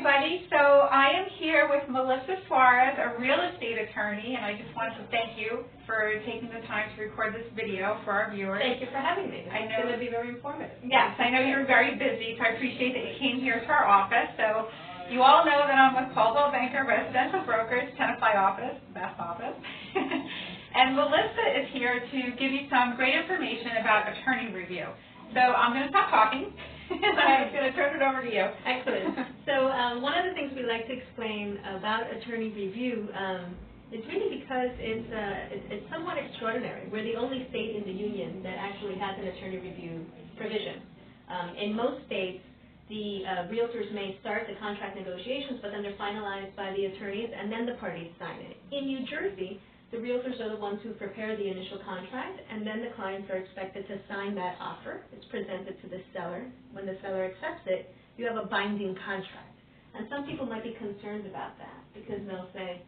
everybody. So I am here with Melissa Suarez, a real estate attorney, and I just wanted to thank you for taking the time to record this video for our viewers. Thank you for having me. I know it's going to be very informative. Yes, I know you're very busy, so I appreciate that you came here to our office. So you all know that I'm with Coldwell Banker Residential Brokers, Tenafly office, best office. And Melissa is here to give you some great information about attorney review. So I'm going to stop talking, and I'm going to turn it over to you. Excellent. So one of the things we like to explain about attorney review is really because it's somewhat extraordinary. We're the only state in the union that actually has an attorney review provision. In most states, the realtors may start the contract negotiations, but then they're finalized by the attorneys, and then the parties sign it. In New Jersey, the realtors are the ones who prepare the initial contract, and then the clients are expected to sign that offer. It's presented to the seller. When the seller accepts it, you have a binding contract. And some people might be concerned about that because they'll say,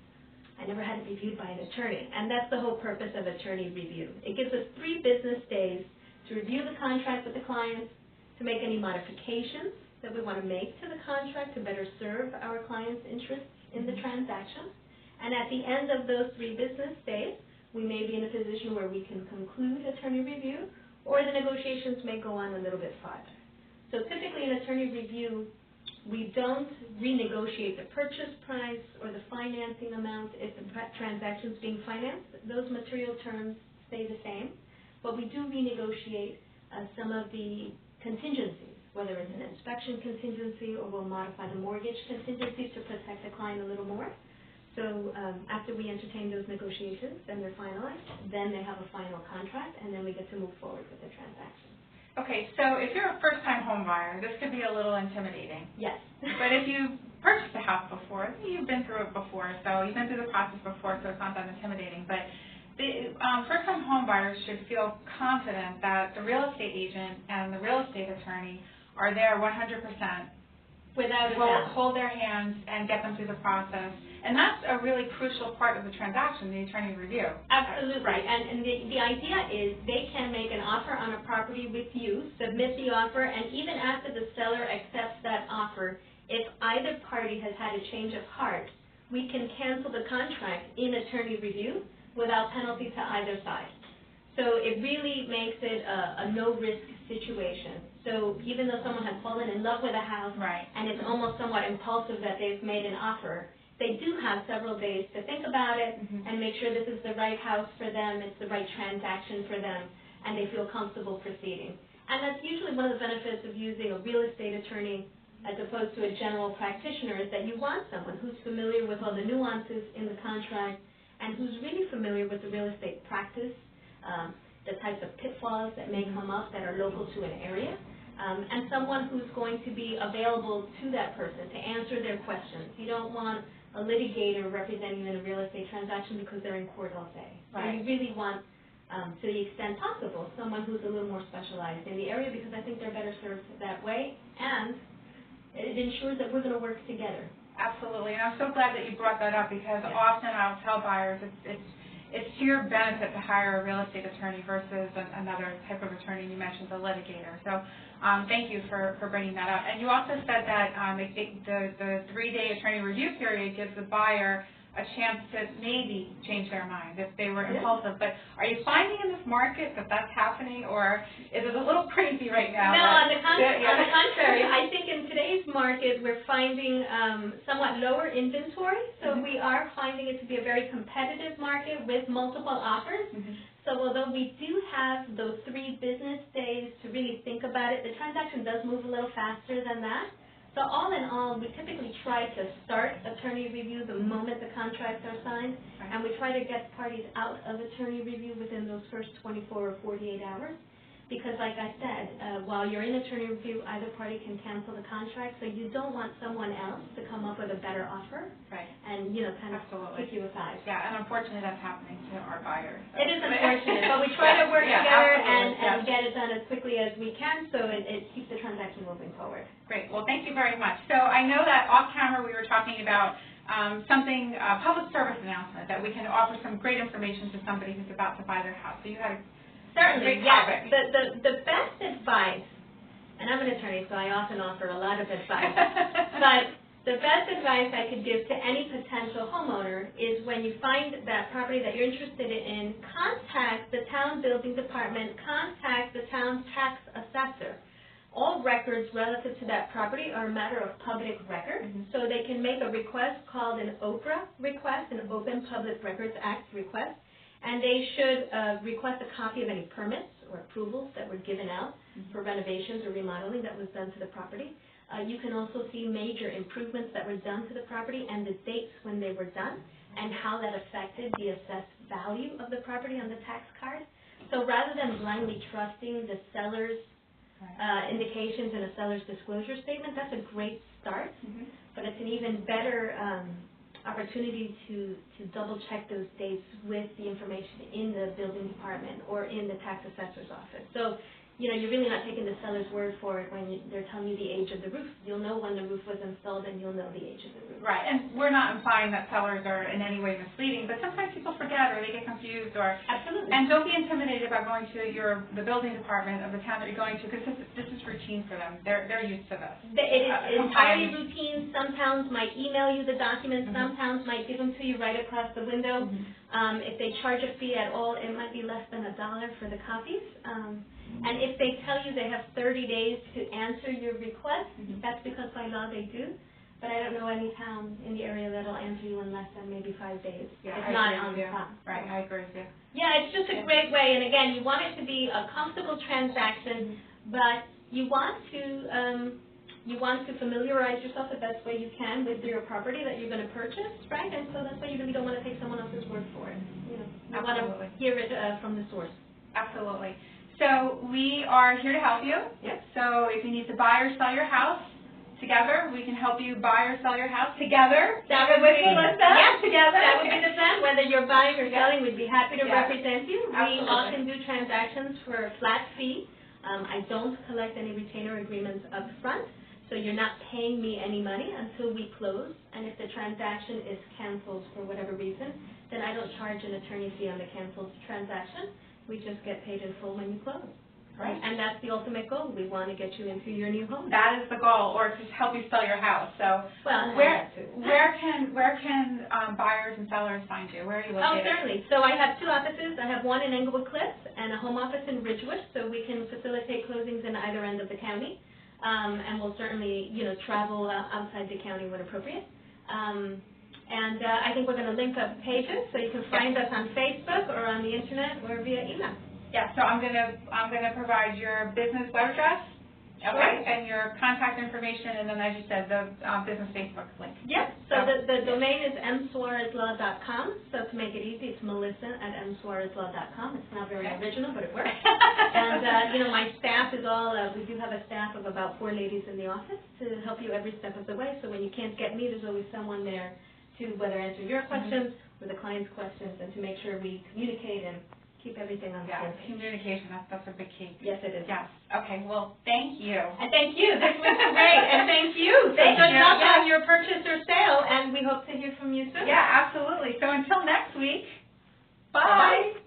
I never had it reviewed by an attorney. And that's the whole purpose of attorney review. It gives us 3 business days to review the contract with the clients, to make any modifications that we want to make to the contract to better serve our clients' interests in the transaction. And at the end of those 3 business days, we may be in a position where we can conclude attorney review, or the negotiations may go on a little bit farther. So typically in attorney review, we don't renegotiate the purchase price or the financing amount if the transaction is being financed. Those material terms stay the same, but we do renegotiate some of the contingencies, whether it's an inspection contingency or we'll modify the mortgage contingencies to protect the client a little more. So after we entertain those negotiations, then they're finalized, then they have a final contract, and then we get to move forward with the transaction. Okay, so if you're a first-time home buyer, this could be a little intimidating. Yes. But if you've purchased a house before, you've been through it before, so you've been through the process before, so it's not that intimidating. But the first-time home buyers should feel confident that the real estate agent and the real estate attorney are there 100%. Without a doubt. Hold their hands and get them through the process. And that's a really crucial part of the transaction, the attorney review. Absolutely. Right. And the idea is they can make an offer on a property with you, submit the offer, and even after the seller accepts that offer, if either party has had a change of heart, we can cancel the contract in attorney review without penalty to either side. So it really makes it a no-risk situation. So even though someone has fallen in love with a house, right, and it's almost somewhat impulsive that they've made an offer, they do have several days to think about it and make sure this is the right house for them, it's the right transaction for them, and they feel comfortable proceeding. And that's usually one of the benefits of using a real estate attorney as opposed to a general practitioner, is that you want someone who's familiar with all the nuances in the contract and who's really familiar with the real estate practice, the types of pitfalls that may come up that are local to an area, and someone who's going to be available to that person to answer their questions. You don't want a litigator representing you in a real estate transaction because they're in court all day. Right. So you really want, to the extent possible, someone who's a little more specialized in the area, because I think they're better served that way, and it ensures that we're going to work together. Absolutely, and I'm so glad that you brought that up, because often I'll tell buyers it's to your benefit to hire a real estate attorney versus another type of attorney. You mentioned the litigator. So thank you for bringing that up. And you also said that the 3-day attorney review period gives the buyer a chance to maybe change their mind if they were impulsive. But are you finding in this market that that's happening, or is it a little crazy right now? No, on the contrary. I think in today's market we're finding somewhat lower inventory, so we are finding it to be a very competitive market with multiple offers. So although we do have those 3 business days to really think about it, the transaction does move a little faster than that. So all in all, we typically try to start attorney review the moment the contracts are signed, and we try to get parties out of attorney review within those first 24 or 48 hours. Because like I said, while you're in attorney review, either party can cancel the contract, so you don't want someone else to come up with a better offer and, kind of kick you aside. Yeah, and unfortunately that's happening to our buyers. So. It is unfortunate, but we try to work together and get it done as quickly as we can, so it keeps the transaction moving forward. Great. Well, thank you very much. So I know that off camera we were talking about public service announcement, that we can offer some great information to somebody who's about to buy their house. So you had a Certainly, yes. The best advice, and I'm an attorney, so I often offer a lot of advice, but The best advice I could give to any potential homeowner is when you find that property that you're interested in, contact the town building department, contact the town tax assessor. All records relative to that property are a matter of public record, so they can make a request called an OPRA request, an Open Public Records Act request, and they should request a copy of any permits or approvals that were given out for renovations or remodeling that was done to the property. You can also see major improvements that were done to the property and the dates when they were done and how that affected the assessed value of the property on the tax card. So rather than blindly trusting the seller's indications in a seller's disclosure statement, that's a great start, but it's an even better opportunity to double check those dates with the information in the building department or in the tax assessor's office. So, you know, you're really not taking the seller's word for it when they're telling you the age of the roof. You'll know when the roof was installed and you'll know the age of the roof. Right, and we're not implying that sellers are in any way misleading, but sometimes people forget or they get confused or... Absolutely. And don't be intimidated by going to the building department of the town that you're going to, because this is routine for them. They're used to this. It is entirely routine. Some towns might email you the documents. Some towns might give them to you right across the window. If they charge a fee at all, it might be less than $1 for the copies. And if they tell you they have 30 days to answer your request, that's because by law they do. But I don't know any town in the area that'll answer you in less than maybe 5 days. Yeah, it's not on the top. Right, I agree with you. Yeah, it's just a great way. And again, you want it to be a comfortable transaction, but you want to familiarize yourself the best way you can with your property that you're going to purchase, right? And so that's why you really don't want to take someone else's word for it. You know, you want to hear it from the source. Absolutely. So we are here to help you. Yep. So if you need to buy or sell your house together, we can help you buy or sell your house together. That would be together. That would be the plan. Whether you're buying or selling, we'd be happy to represent you. Absolutely. We often do transactions for a flat fee. I don't collect any retainer agreements up front, so you're not paying me any money until we close. And if the transaction is canceled for whatever reason, then I don't charge an attorney fee on the canceled transaction. We just get paid in full when you close. Right. And that's the ultimate goal. We want to get you into your new home. That is the goal, or to help you sell your house. So well, where can buyers and sellers find you? Where are you located? Oh, certainly. So I have 2 offices. I have one in Englewood Cliffs and a home office in Ridgewood, so we can facilitate closings in either end of the county. And we'll certainly, you know, travel outside the county when appropriate. And I think we're going to link up pages, so you can find us on Facebook or on the internet or via email. Yeah. So I'm gonna provide your business web address, okay, and your contact information, and then, as you said, the business Facebook link. Yep. So the domain is msuarezlaw.com. So to make it easy, it's melissa@msuarezlaw.com. It's not very original, but it works. And you know, my staff is all. We do have a staff of about 4 ladies in the office to help you every step of the way. So when you can't get me, there's always someone there to whether answer your questions or the client's questions, and to make sure we communicate and keep everything on the same page. Communication, that's a big key. Yes, it is. Yes. Okay, well, thank you. And thank you. This was great. And thank you. Thank good you. luck on your purchase or sale, and we hope to hear from you soon. Yeah, absolutely. So until next week, bye. Bye-bye.